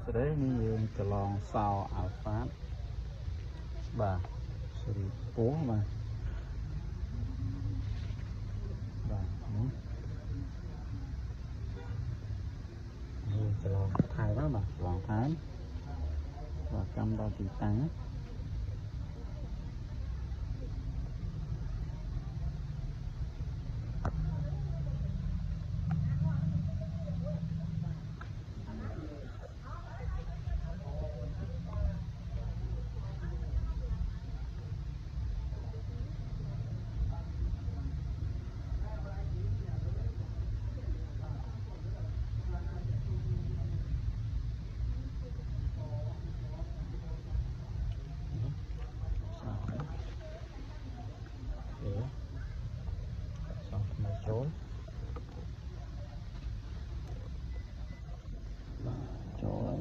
sau đấy như cái lon sao ảo phát và xử lý phố mà và như cái lon thái đó mà lon thái và cam đo tỷ tăng chối chối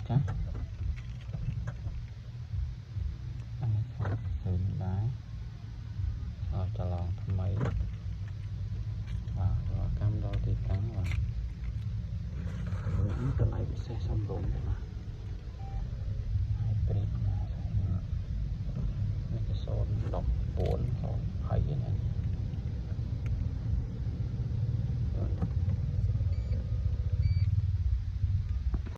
chắc hình đá rồi cho lon thăm mấy và cam đo thì trắng và những cái này sẽ xong rồi mà cái số đọc 4 số 7 này